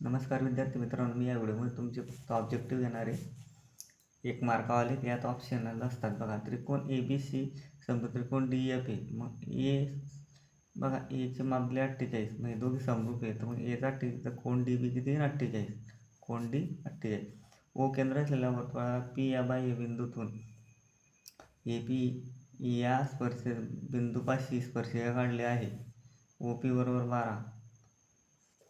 नमस्कार विद्यार्थी मित्रांनो, मी या व्हिडिओमध्ये तुमचे फक्त ऑब्जेक्टिव्ह घेणार आहे. 1 मार्कावाले यात ऑप्शनल असतात बघा. त्रिकोण ए बी सी समत्रिकोण डी एफ आहे. मग ए बघा, एचे मापले 48, म्हणजे दोघे समरूप आहे. तर मग एचा तर कोण डी बी किती 48, कोण डी 48. ओ केंद्र असलेल्या वर्तुळाला पी या बाह्य बिंदूतून ए पी या स्पर्श बिंदूपाशी स्पर्शिका काढली आहे. ओ पी बरोबर 12.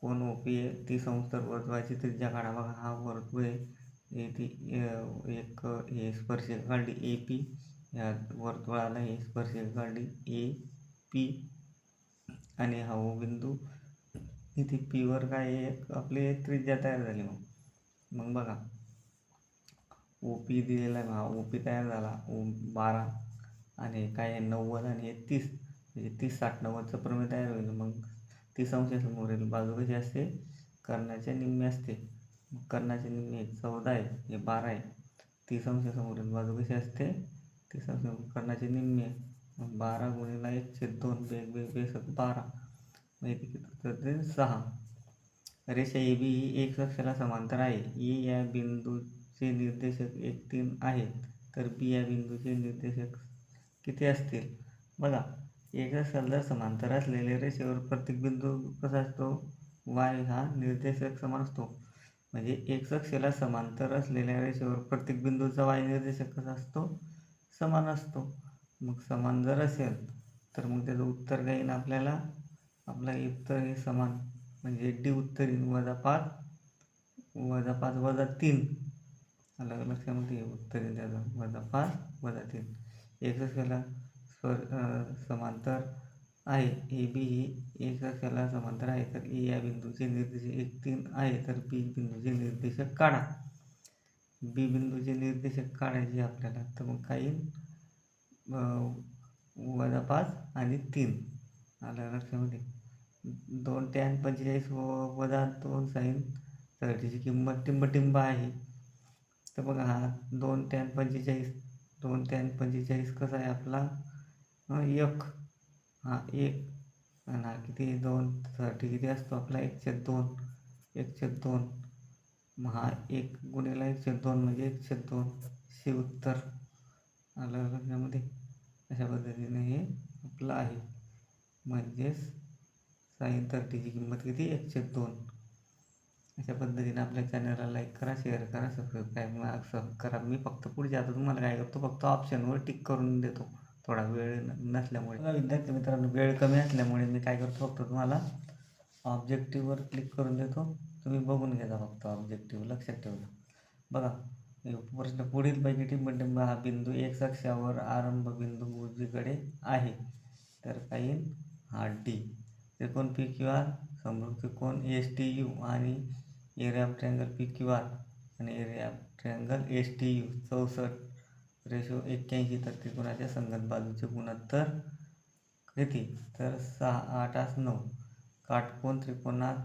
कोण ओ पी आहे 30 अंश, तर वर्तुळाची त्रिज्या काढा. बघा, हा वर्तुळ आहे, ती एक हे स्पर्शिका काढली ए पी, या वर्तुळाला हे स्पर्शिका काढली ए पी, आणि हा ओ बिंदू इथे पी वर काय एक आपली त्रिज्या तयार झाली. मग बघा, ओ पी दिलेला आहे, हा ओ पी तयार झाला. ओ 12 आणि काय आहे 90 आणि हे 30, म्हणजे 30 60 90चं प्रमेय तयार होईल. मग 30 अंशासमोरील बाजू कशी असते, कर्णाच्या निम्मे असते. कर्णाचे निम्मे 14 आहे, हे 12 आहे. 30 अंशासमोरील बाजू कशी असते, 30 अंश कर्णाचे निम्मे. मग 12 गुणिले 1/2 बेसक 12, म्हणजे किती होतं 6. रेषा ए बी ही एक अक्षाला समांतर आहे. ए या बिंदूचे निर्देशक 1 3 आहेत, तर बी या बिंदूचे निर्देशक किती असतील. बघा, एक अक्षाला जर समांतर असलेल्या रेषेवर प्रत्येक बिंदू कसा असतो, वाय हा निर्देशक समान असतो. म्हणजे एक अक्षाला समांतर असलेल्या रेषेवर प्रत्येक बिंदूचा वाय निर्देशक कसा असतो, समान असतो. मग समान जर असेल तर मग त्याचं उत्तर काय येईल आपल्याला, आपला उत्तर हे समान, म्हणजे डी उत्तर येईल -5 -3. अलग लक्षामध्ये उत्तर येईल त्याचं -5 -3. एक अक्षाला समांतर आहे, ए बी ही एक अक्षाला समांतर आहे, तर ए या बिंदूचे निर्देशक 1 3 आहे, तर बी बिंदूचे निर्देशक काढा. बी बिंदूचे निर्देशक काढायचे आपल्याला, तर मग काय येईल -5 आणि 3. आलं लक्षामध्ये. 2 tan 45 -2 sin 30ची किंमत टिंब आहे. तर बघा, हा 2 tan 45 कसा आहे आपला 1, हा 1, आणि हा किती 2 30 किती असतो आपला 1/2. मग हा 1 गुणिले 1/2 म्हणजे 1/2, हे उत्तर. आलं लक्षामध्ये. अशा पद्धतीने हे आपलं आहे, म्हणजेच sin 30ची किंमत किती 1/2. अशा पद्धतीने आपल्या चॅनलला लाईक करा, शेअर करा, सबस्क्राईब करा. मी फक्त पुढच्या आता तुम्हाला काय करतो, फक्त ऑप्शनवर टिक करून देतो. थोडा वेळ नसल्यामुळे विद्यार्थी मित्रांनो, वेळ कमी असल्यामुळे मी काय करतो, फक्त तुम्हाला ऑब्जेक्टिव्हवर क्लिक करून देतो. तुम्ही बघून घ्या फक्त ऑब्जेक्टिव्ह, लक्षात ठेवा. बघा, प्रश्न पुढीलपैकी टिंब हा बिंदू एक्स अक्षावर आरंभ बिंदू उजवीकडे आहे, तर काही हा डी. त्रिकोण पी क्यू आर, समरूप त्रिकोण एस टी यू आणि area of triangle P Q R आणि area of triangle S T U 64:81. तर त्रिकोणाच्या संगत बाजूचे गुणोत्तर किती, तर 6 8 8 9. काटकोन त्रिकोणात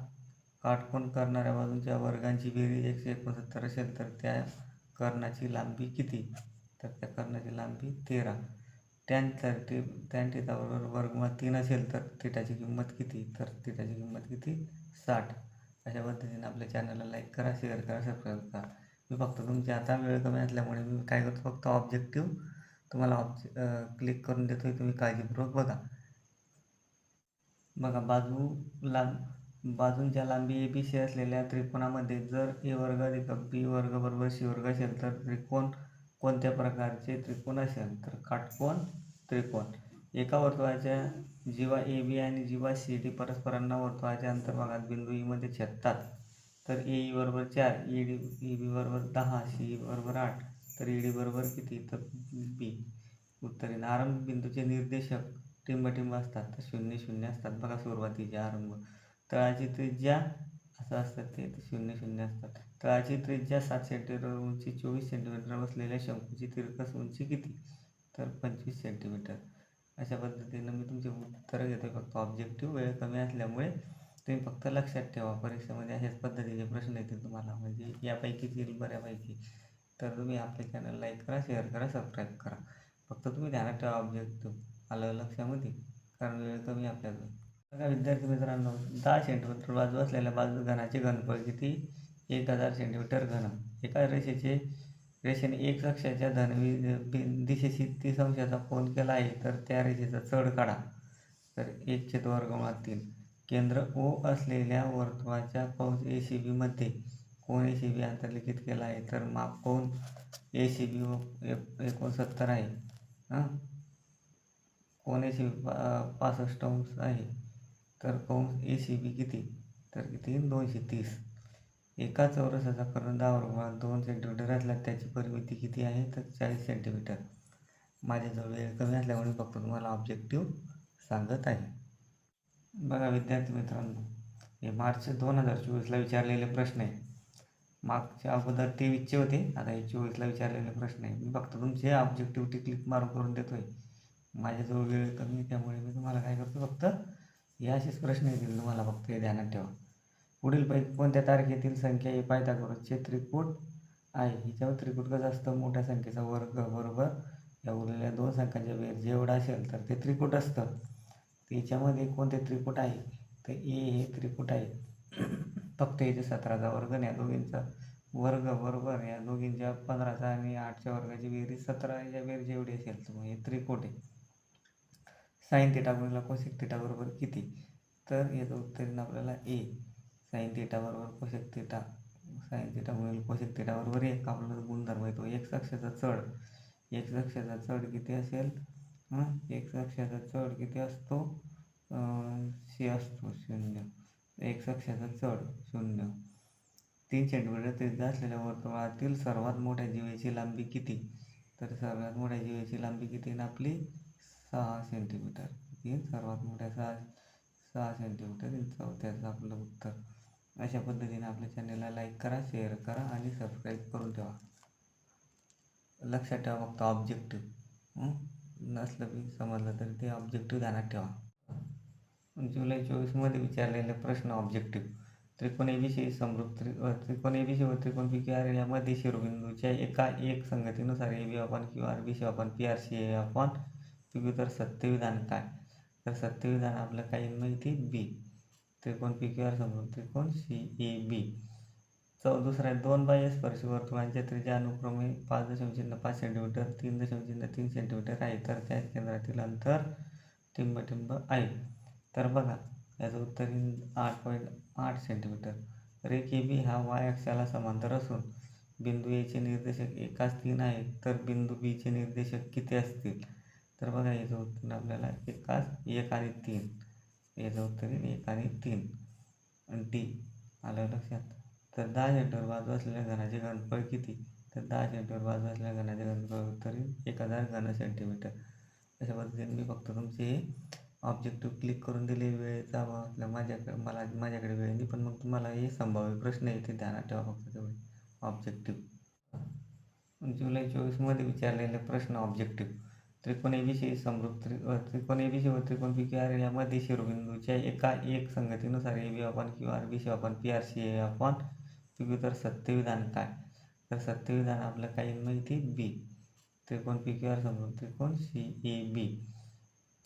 काटकोन करणाऱ्या बाजूंच्या वर्गांची बेरीज 169 असेल, तर त्या कर्णाची लांबी किती, तर त्या कर्णाची लांबी 13. tan थिटा बरोबर वर्गमूळ 3 असेल, तर थिटाची किंमत किती, तर थिटाची किंमत किती 60. अशा पद्धतीने आपल्या चॅनलला लाईक करा, शेअर करा, सबस्क्राईब करा. मी फक्त तुमची आता वेळ कमी असल्यामुळे मी काय करतो, फक्त ऑब्जेक्टिव्ह तुम्हाला क्लिक करून देतो आहे. तुम्ही काळजीपूर्वक बघा. बघा, बाजूंच्या लांबी ए बी सी असलेल्या त्रिकोणामध्ये जर ए वर्ग अधिक बी वर्ग बरोबर सी वर्ग असेल, तर त्रिकोण कोणत्या प्रकारचे त्रिकोण असेल, तर काटकोन त्रिकोण. एका वर्तुळाच्या जीवा ए बी आणि जीवा सी डी परस्परांना वर्तुळाच्या अंतर्भागात बिंदू ई मध्ये छेदतात, तर ए ई बरोबर 4, ई बी बरोबर 10, सी बरोबर 8, तर ई डी बरोबर किती, तर बी. उत्तरे आरंभ बिंदूचे निर्देशक टिंब असतात, तर 0 0 असतात. बघा, सुरुवातीचे आरंभ. तळाची त्रिज्या असं असतात, ते 0 0 असतात. तळाची त्रिज्या 7 सेंटीमीटर, उंची 24 सेंटीमीटर असलेल्या शंकूची तिरकस उंची किती, तर 25 सेंटीमीटर. अशा पद्धतीनं मी तुमचे उत्तरं घेतो आहे, फक्त ऑब्जेक्टिव्ह. वेळ कमी असल्यामुळे तुम्ही फक्त लक्षात ठेवा, परीक्षेमध्ये अशाच पद्धतीचे प्रश्न येतील तुम्हाला, म्हणजे यापैकीच येईल बऱ्यापैकी. तर तुम्ही आपले चॅनल लाईक करा, शेअर करा, सबस्क्राईब करा. फक्त तुम्ही ध्यानात ठेवा ऑब्जेक्टिव्ह. आलं लक्षामध्ये, कारण वेळ कमी आपल्याकडं. बघा विद्यार्थी मित्रांनो, 10 सेंटीमीटर बाजू असलेल्या बाजू घनाचे घनफळ किती? 1000 सेंटीमीटर घन. एका रेषेने एक अक्षाच्या दिशेशी 30 अंशाचा कोन केला आहे, तर त्या रेषेचा चढ काढा. तर 1/3. केंद्र O असलेल्या वर्तुळाच्या कंस ACB मध्ये कोन ACB अंतर्लिखित केला आहे, तर माप कोन ACB 69 आहे. कोन ACB 65 अंश आहे. तर कंस ACB किती? तर किती? 230. एका चौरसाचा कर्ण 10 वर्ग 2 सेंटीमीटर असला त्याची परिमिती किती आहे? तर 40 सेंटीमीटर. माझ्याजवळ वेळ कमी असल्यामुळे फक्त तुम्हाला ऑब्जेक्टिव्ह सांगत आहे. बघा विद्यार्थी मित्रांनो, हे मार्च 2024ला विचारलेले प्रश्न आहे. मागच्या अगोदर 23चे होते, आता हे 24ला विचारलेले प्रश्न आहे. मी फक्त तुमचे ऑब्जेक्टिव्हटी क्लिक मारून करून देतोय. माझ्याजवळ वेळ कमी आहे, त्यामुळे मी तुम्हाला काय करतो, फक्त हे असेच प्रश्न येतील तुम्हाला, फक्त हे ध्यानात ठेवा. पुढील पैकी कोणत्या तारखेतील संख्या ही पायथागोरसचे त्रिकूट आहे? हिच्यावर त्रिकूट कसं असतं? मोठ्या संख्येचा वर्ग बरोबर या उरलेल्या 2 संख्यांच्या बेरीज जेवढा असेल तर ते त्रिकूट असतं. त्याच्यामध्ये कोणते त्रिकूट आहे? तर ए हे त्रिकूट आहे. फक्त याच्या 17चा वर्ग आणि या दोघींचा वर्ग बरोबर या दोघींच्या 15चा आणि 8च्या वर्गाची बेरीज 17च्या बेरीज जेवढी असेल तर मग हे त्रिकूट आहे. साइन थिटा गुणिले कोसेक थिटा बरोबर किती? तर याचं उत्तर येईल आपल्याला ए. साइन थिटा बरोबर कोसेक थिटा, साइन थिटा गुणिले कोसेक थिटा बरोबर 1. आपल्याला गुणधर्म येतो एक्स अक्षाचा चढ. एक्स अक्षाचा चढ किती असेल? एक्स अक्षाचा चढ किती असतो? सी असतो 0. एक्स अक्षाचा चढ 0. 3 सेंटीमीटर त्रिज्या असलेल्या वर्तुळातील सर्वात मोठ्या जीवेची लांबी किती? तर सर्वात मोठ्या जीवेची लांबी किती ना आपली? 6 सेंटीमीटर. सर्वात मोठ्या 6 सेंटीमीटर. चौथ्याचं आपलं उत्तर. अशा पद्धतीने आपल्या चॅनलला लाईक करा, शेअर करा आणि सबस्क्राईब करून ठेवा. लक्षात ठेवा फक्त ऑब्जेक्टिव्ह नसलं की समजलं तरी ते ऑब्जेक्टिव्ह ध्यानात ठेवा. जुलै 24मध्ये विचारलेले प्रश्न ऑब्जेक्टिव्ह. त्रिकोण ABC समरूप त्रिकोण ABC व त्रिकोण PQR यामध्ये शिरोबिंदूच्या एक संगतीनुसार AB/QR, BC/PR, CA/PQ. तर सत्य विधान काय? तर सत्य विधान आपलं काही माहिती B. त्रिकोण PQR समरूप त्रिकोण CAB. दुसरा 2 बाह्य स्पर्शी वर्तुळांच्या त्रिज्या अनुक्रमे 5.5 सेंटीमीटर, 3.3 सेंटीमीटर आहे, तर त्या केंद्रातील अंतर टिंब आहे. तर बघा याचं उत्तर 8.8 सेंटीमीटर. रेख AB हा Y अक्षाला समांतर असून बिंदू A चे निर्देशक 1, 3 आहे, तर बिंदू B चे निर्देशक किती असतील? तर बघा याचं उत्तर आपल्याला 1 आणि 3. याचं उत्तर 1 आणि 3. डी आलं लक्षात. तर 10 सेंटीमीटर बाजू असलेल्या घनाचे घनफळ किती? तर 10 सेंटीमीटर बाजू असलेल्या घनाचे घनफळ उत्तर 1000 घन सेंटीमीटर. अशा पद्धतीने मी फक्त तुमचे ऑब्जेक्टिव्ह क्लिक करून दिले. वेळेचा अभाव असल्या माझ्याकडे वेळ नाही, पण मग तुम्हाला हे संभाव्य प्रश्न येते, ध्यानात ठेवा फक्त तेवढे ऑब्जेक्टिव्ह. जुलै 24मध्ये विचारलेले प्रश्न ऑब्जेक्टिव्ह. त्रिकोण ABC समरूप त्रिकोण ABC व त्रिकोण PQR यामध्ये शिरोबिंदूच्या एक संगतीनुसार AB/QR, BC/PR, CA/PQ. तर सत्य विधान काय? तर सत्य विधान आपलं काही माहिती B. त्रिकोण PQR समरूप त्रिकोण CAB.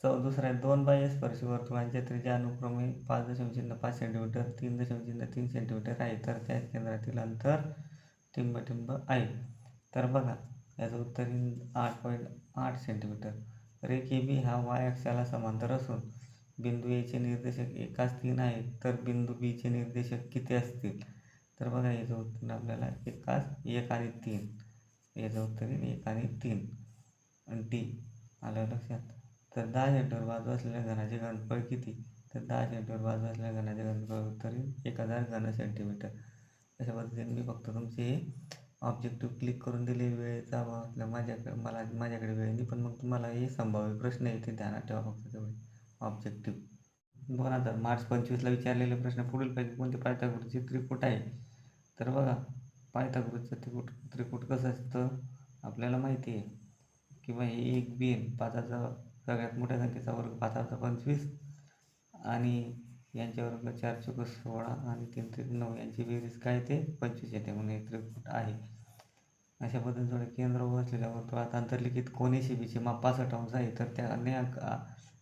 दुसरा 2 बाह्य स्पर्शी वर्तुळांच्या त्रिज्या अनुक्रमे 5.5 सेंटीमीटर, 3.3 सेंटीमीटर आहे, तर त्या केंद्रातील अंतर टिंब आहे. तर बघा याचं उत्तर 8.8 सेंटीमीटर. रेख AB हा Y अक्षाला समांतर असून बिंदू A चे निर्देशक 1, 3 आहे, तर बिंदू B चे निर्देशक किती असतील? तर बघा याचं उत्तर आपल्याला 1 आणि 3. याचं उत्तर 1 आणि 3. डी आलं लक्षात. तर 10 सेंटीमीटर बाजू असलेल्या घनाचे घनफळ किती? तर 10 सेंटीमीटर बाजू असलेल्या घनाचे घनफळ उत्तर 1000 घन सेंटीमीटर. अशा पद्धतीने मी फक्त तुमचे ऑब्जेक्टिव्ह क्लिक करून दिले. वेळेचा अभाव असल्या माझ्याकडे वेळ नाही, पण मग तुम्हाला हे संभाव्य प्रश्न येते, ध्यानात ठेवा फक्त तेवढे ऑब्जेक्टिव्ह. 2000 मार्च 25ला विचारलेले प्रश्न. पुढीलपैकी कोणते पायथागोरसचे त्रिकूट आहे? तर बघा पायथागोरसचं त्रिकूट कसं असतं आपल्याला माहिती आहे किंवा हे 1B 5चा सगळ्यात मोठ्या संख्येचा वर्ग 5/25 आणि यांच्या वर्ग 4 चौक 16 आणि 3 त्रिक 9 यांची बेरीज काय ते 25 येते, म्हणून हे त्रिकूट आहे. अशा पद्धतीने केंद्र व असलेल्या वर्तुळात अंतर्लिखित कोन ACB चे माप 65 अंश आहे, तर त्याने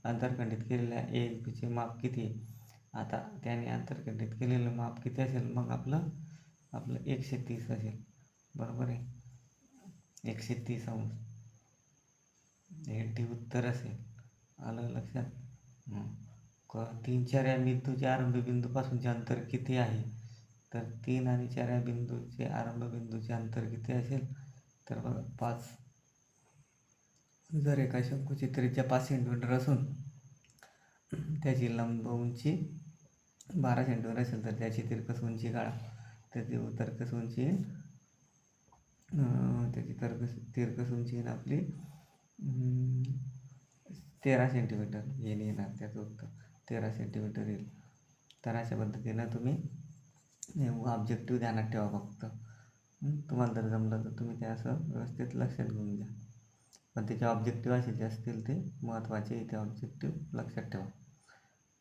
आंतरखंडित केलेल्या ए एस बीचे माप किती आहे? आता त्याने आंतरखंडित केलेलं माप किती असेल? मग आपलं 130 असेल, बरोबर आहे. 130 अंश हे डी उत्तर असेल. आलं लक्षात? 3, 4 या बिंदूचे आरंभ बिंदूपासूनचे अंतर किती आहे? तर 3 आणि 4 या बिंदूचे आरंभ बिंदूचे अंतर किती असेल? तर बघा 5. जर एका शंकूची त्रिज्या 5 सेंटीमीटर असून त्याची लंब उंची 12 सेंटीमीटर असेल तर त्याची तिरकस उंची काढा. त्याची तिरकस उंची तिरकस उंची येईल आपली 13 सेंटीमीटर येईल. त्याचं उत्तर 13 सेंटीमीटर येईल. तर अशा पद्धतीनं तुम्ही ऑब्जेक्टिव्ह ध्यानात ठेवा फक्त. तुम्हाला जर जमलं तर तुम्ही ते असं व्यवस्थित लक्षात घेऊन घ्या. पण त्याचे ऑब्जेक्टिव्ह असे जे असतील ते महत्त्वाचे, इथे ऑब्जेक्टिव्ह लक्षात ठेवा.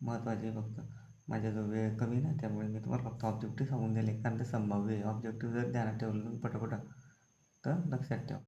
महत्त्वाचे फक्त. माझ्या जो वेळ कमी ना, त्यामुळे मी तुम्हाला फक्त ऑब्जेक्टिव्ह सांगून दिले, कारण ते संभाव्य आहे. ऑब्जेक्टिव्ह जर ध्यानात ठेवलं पटापट तर लक्षात ठेवा.